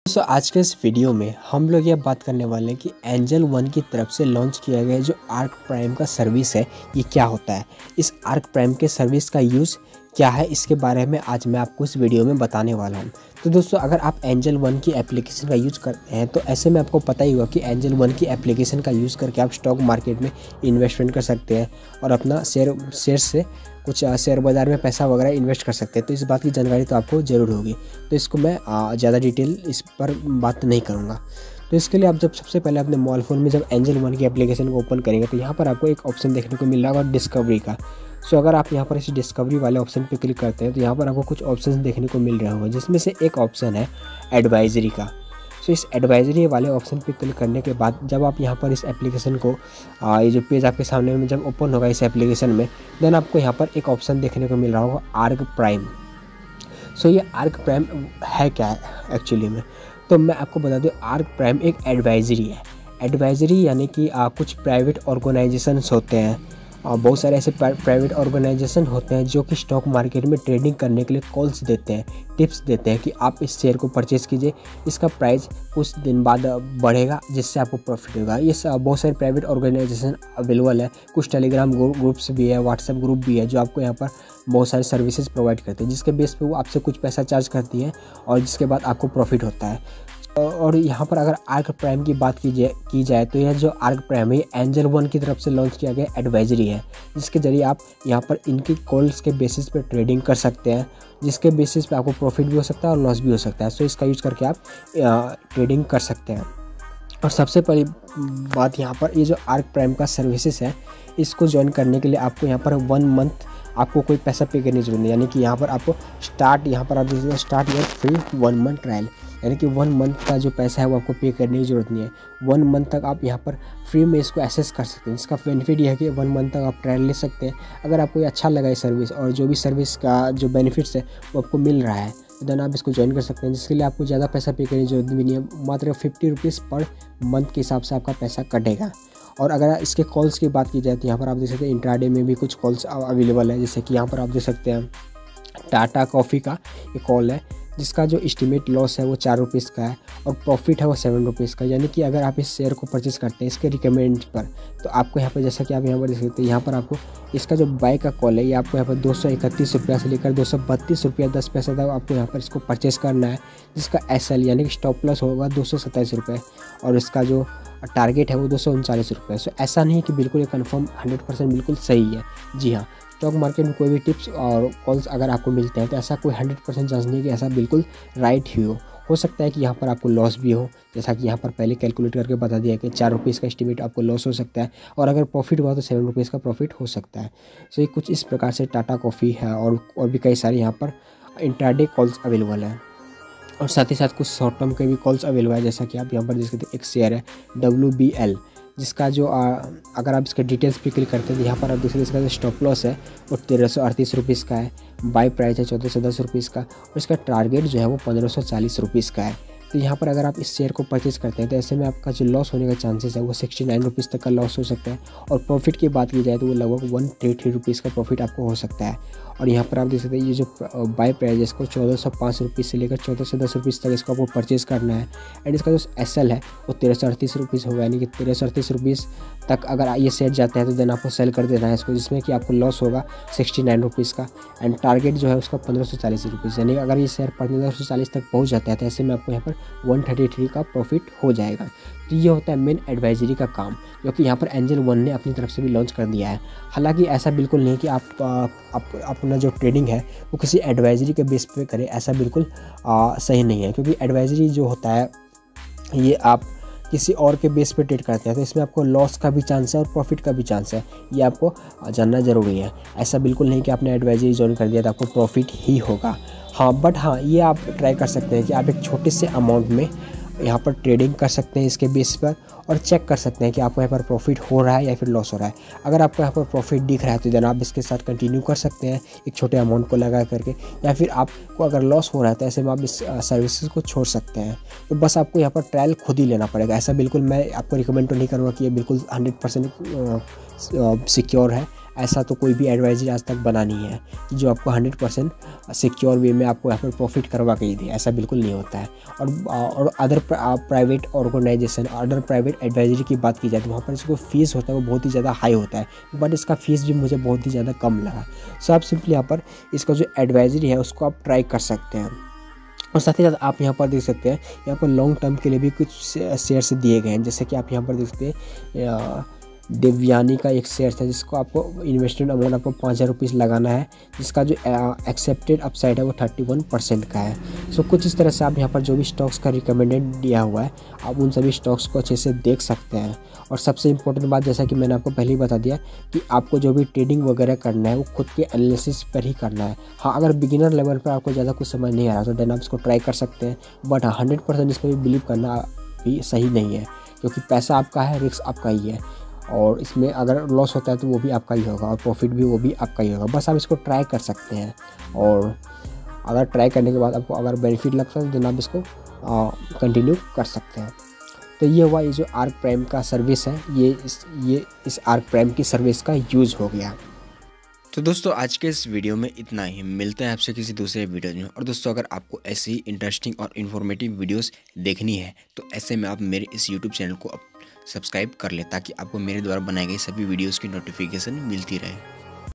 दोस्तों आज के इस वीडियो में हम लोग ये बात करने वाले हैं कि एंजल वन की तरफ से लॉन्च किया गया जो आर्क प्राइम का सर्विस है ये क्या होता है। इस आर्क प्राइम के सर्विस का यूज़ क्या है इसके बारे में आज मैं आपको इस वीडियो में बताने वाला हूँ। तो दोस्तों अगर आप एंजल वन की एप्लीकेशन का यूज़ करते हैं तो ऐसे में आपको पता ही होगा कि एंजल वन की एप्लीकेशन का यूज़ करके आप स्टॉक मार्केट में इन्वेस्टमेंट कर सकते हैं और अपना शेयर से कुछ शेयर बाज़ार में पैसा वगैरह इन्वेस्ट कर सकते हैं। तो इस बात की जानकारी तो आपको ज़रूर होगी, तो इसको मैं ज़्यादा डिटेल इस पर बात नहीं करूँगा। तो इसके लिए आप जब सबसे पहले अपने मोबाइल फ़ोन में जब एंजल वन की एप्लीकेशन को ओपन करेंगे तो यहाँ पर आपको एक ऑप्शन देखने को मिल रहा होगा डिस्कवरी का। सो अगर आप यहाँ पर इस डिस्कवरी वाले ऑप्शन पर क्लिक करते हैं तो यहाँ पर आपको कुछ ऑप्शन देखने को मिल रहे होंगे, जिसमें से एक ऑप्शन है एडवाइजरी का। सो इस एडवाइजरी वाले ऑप्शन पे क्लिक करने के बाद जब आप यहाँ पर इस एप्लीकेशन को ये जो पेज आपके सामने में जब ओपन होगा इस एप्लीकेशन में, देन आपको यहाँ पर एक ऑप्शन देखने को मिल रहा होगा आर्क प्राइम। सो ये आर्क प्राइम है क्या है एक्चुअली में, तो मैं आपको बता दूँ आर्क प्राइम एक एडवाइजरी है। एडवाइजरी यानी कि कुछ प्राइवेट ऑर्गेनाइजेशंस होते हैं और बहुत सारे ऐसे प्राइवेट ऑर्गेनाइजेशन होते हैं जो कि स्टॉक मार्केट में ट्रेडिंग करने के लिए कॉल्स देते हैं, टिप्स देते हैं कि आप इस शेयर को परचेज़ कीजिए, इसका प्राइस कुछ दिन बाद बढ़ेगा जिससे आपको प्रॉफिट होगा। ये बहुत सारे प्राइवेट ऑर्गेनाइजेशन अवेलेबल है। कुछ टेलीग्राम ग्रुप्स भी है, व्हाट्सएप ग्रुप भी है जो आपको यहाँ पर बहुत सारे सर्विसेज प्रोवाइड करते हैं, जिसके बेस पे वो आपसे कुछ पैसा चार्ज करती है और जिसके बाद आपको प्रॉफिट होता है। और यहाँ पर अगर आर्क प्राइम की बात की जाए तो यह जो आर्क प्राइम है एंजल वन की तरफ से लॉन्च किया गया एडवाइजरी है, जिसके ज़रिए आप यहाँ पर इनकी कॉल्स के बेसिस पे ट्रेडिंग कर सकते हैं, जिसके बेसिस पे आपको प्रॉफिट भी हो सकता है और लॉस भी हो सकता है। सो इसका यूज़ करके आप ट्रेडिंग कर सकते हैं। और सबसे पहली बात यहाँ पर ये जो आर्क प्राइम का सर्विसेज है इसको ज्वाइन करने के लिए आपको यहाँ पर 1 मंथ आपको कोई पैसा पे करने की जरूरत नहीं, यानी कि यहाँ पर आपको यहाँ पर आप देखिए start your free 1 month trial, यानी कि 1 मंथ का जो पैसा है वो आपको पे करने की ज़रूरत नहीं है। 1 मंथ तक आप यहाँ पर फ्री में इसको एक्सेस कर सकते हैं। इसका बेनिफिट यह है कि 1 मंथ तक आप ट्रायल ले सकते हैं। अगर आपको अच्छा लगा ये सर्विस और जो भी सर्विस का जो बेनिफिट्स है वो आपको मिल रहा है तो देन आप इसको ज्वाइन कर सकते हैं, जिसके लिए आपको ज़्यादा पैसा पे करने की जरूरत भी नहीं है। मात्र 50 रुपीज़ पर मंथ के हिसाब से आपका पैसा कटेगा। और अगर इसके कॉल्स की बात की जाए तो यहाँ पर आप देख सकते हैं इंट्राडे में भी कुछ कॉल्स अवेलेबल है, जैसे कि यहाँ पर आप देख सकते हैं टाटा कॉफ़ी का ये कॉल है जिसका जो एस्टिमेट लॉस है वो 4 रुपीज़ का है और प्रॉफिट है वो 7 रुपीज़ का। यानी कि अगर आप इस शेयर को परचेस करते हैं इसके रिकमेंड पर तो आपको यहाँ पर जैसा कि आप यहाँ पर देख सकते हैं यहाँ पर आपको इसका जो बाय का कॉल है ये आपको यहाँ पर 231 रुपया से लेकर 232 रुपया 10 पैसा तक आपको यहाँ पर इसको परचेस करना है, जिसका SL यानी कि स्टॉप लॉस होगा 227 रुपये और इसका जो टारगेट है वो 239 रुपये। सो ऐसा नहीं कि बिल्कुल ये कन्फर्म 100% बिल्कुल सही है। जी हाँ, स्टॉक मार्केट में कोई भी टिप्स और कॉल्स अगर आपको मिलते हैं तो ऐसा कोई 100% चांस नहीं कि ऐसा बिल्कुल राइट ही हो सकता है कि यहाँ पर आपको लॉस भी हो, जैसा कि यहाँ पर पहले कैलकुलेट करके बता दिया कि 4 रुपीज़ का एस्टिमेट आपको लॉस हो सकता है और अगर प्रॉफिट हुआ तो 7 रुपीज़ का प्रॉफिट हो सकता है। सो ये कुछ इस प्रकार से टाटा कॉफ़ी है और भी कई सारे यहाँ पर इंट्राडे कॉल्स अवेलेबल हैं और साथ ही साथ कुछ शॉर्ट टर्म के भी कॉल्स अवेलेबल है, जैसा कि आप यहाँ पर देख सकते हैं एक शेयर है WBL जिसका जो अगर आप इसके डिटेल्स पे क्लिक करते हैं तो यहाँ पर आप देख सकते हैं इसका जो स्टॉप लॉस है वो 1338 रुपीज़ का है, बाई प्राइस है 1410 रुपीज़ का और इसका टारगेट जो है वो 1540 रुपीज़ का है। तो यहाँ पर अगर आप इस शेयर को परचेज करते हैं तो ऐसे में आपका जो लॉस होने का चांसेस है वो 69 रुपीज़ तक का लॉस हो सकता है और प्रॉफिट की बात की जाए तो वो लगभग 133 रुपीज़ का प्रॉफिट आपको हो सकता है। और यहाँ पर आप देख सकते हैं ये जो बाय प्राइस है इसको 1405 रुपीज़ से लेकर 1410 रुपीज़ तक इसको आपको परचेज़ करना है एंड इसका जो SL है वो 1338 रुपीज़ होगा, यानी कि 1338 रुपीज़ तक अगर ये शेयर जाते हैं तो देन आपको सेल कर देना है इसको, जिसमें कि आपको लॉस होगा 69 रुपीज़ का एंड टारगेट जो है उसका 1540 रुपीज़, यानी अगर ये शेयर 1540 तक पहुँच जाता है तो ऐसे में आपको यहाँ पर 133 का प्रॉफिट हो जाएगा। तो ये होता है मेन एडवाइजरी का काम, जो कि यहाँ पर एंजल वन ने अपनी तरफ से भी लॉन्च कर दिया है। हालांकि ऐसा बिल्कुल नहीं कि आप अपना जो ट्रेडिंग है वो किसी एडवाइजरी के बेस पे करें, ऐसा बिल्कुल सही नहीं है, क्योंकि एडवाइजरी जो होता है ये आप किसी और के बेस पे ट्रेड करते हैं तो इसमें आपको लॉस का भी चांस है और प्रॉफिट का भी चांस है, ये आपको जानना ज़रूरी है। ऐसा बिल्कुल नहीं कि आपने एडवाइजरी ज्वाइन कर दिया तो आपको प्रॉफिट ही होगा। हाँ बट हाँ ये आप ट्राई कर सकते हैं कि आप एक छोटे से अमाउंट में यहाँ पर ट्रेडिंग कर सकते हैं इसके बेस पर और चेक कर सकते हैं कि आपको यहाँ पर प्रॉफिट हो रहा है या फिर लॉस हो रहा है। अगर आपको यहाँ पर प्रॉफिट दिख रहा है तो देन आप इसके साथ कंटिन्यू कर सकते हैं एक छोटे अमाउंट को लगा करके, या फिर आपको अगर लॉस हो रहा है तो ऐसे में आप इस सर्विसेज को छोड़ सकते हैं। तो बस आपको यहाँ पर ट्रायल खुद ही लेना पड़ेगा। ऐसा बिल्कुल मैं आपको रिकमेंड तो नहीं करूँगा कि ये बिल्कुल 100% सिक्योर है, ऐसा तो कोई भी एडवाइजरी आज तक बना नहीं है कि जो आपको 100% सिक्योर वे में आपको यहाँ पर प्रॉफिट करवा के ही दे, ऐसा बिल्कुल नहीं होता है। और other private organization, other private advisory की बात की जाए तो वहाँ पर इसको फीस होता है वो बहुत ही ज़्यादा हाई होता है, बट इसका फीस भी मुझे बहुत ही ज़्यादा कम लगा। सो आप सिंपली यहाँ पर इसका जो एडवाइजरी है उसको आप ट्राई कर सकते हैं। और साथ ही साथ आप यहाँ पर देख सकते हैं, यहाँ पर लॉन्ग टर्म के लिए भी कुछ शेयर्स दिए गए हैं। जैसे कि आप यहाँ पर देख सकते हैं देवयानी का एक शेयर है जिसको आपको इन्वेस्टमेंट अमाउंट आपको 5,000 रुपीज़ लगाना है, जिसका जो एक्सेप्टेड अपसाइड है वो 31% का है। सो कुछ इस तरह से आप यहाँ पर जो भी स्टॉक्स का रिकमेंडेड दिया हुआ है आप उन सभी स्टॉक्स को अच्छे से देख सकते हैं। और सबसे इम्पोर्टेंट बात, जैसा कि मैंने आपको पहले ही बता दिया कि आपको जो भी ट्रेडिंग वगैरह करना है वो खुद के एनालिसिस पर ही करना है। हाँ, अगर बिगिनर लेवल पर आपको ज़्यादा कुछ समझ नहीं आ रहा तो देन आप इसको ट्राई कर सकते हैं, बट 100% इस पर भी बिलीव करना भी सही नहीं है, क्योंकि पैसा आपका है, रिस्क आपका ही है, और इसमें अगर लॉस होता है तो वो भी आपका ही होगा और प्रॉफिट भी वो भी आपका ही होगा। बस आप इसको ट्राई कर सकते हैं, और अगर ट्राई करने के बाद आपको अगर बेनिफिट लगता है तो आप इसको कंटिन्यू कर सकते हैं। तो ये हुआ, ये जो आर्क प्राइम का सर्विस है, ये इस आर्क प्राइम की सर्विस का यूज़ हो गया। तो दोस्तों आज के इस वीडियो में इतना ही, मिलते हैं आपसे किसी दूसरे वीडियो में। और दोस्तों अगर आपको ऐसी ही इंटरेस्टिंग और इन्फॉर्मेटिव वीडियोस देखनी है तो ऐसे में आप मेरे इस यूट्यूब चैनल को सब्सक्राइब कर लें, ताकि आपको मेरे द्वारा बनाए गए सभी वीडियोस की नोटिफिकेशन मिलती रहे।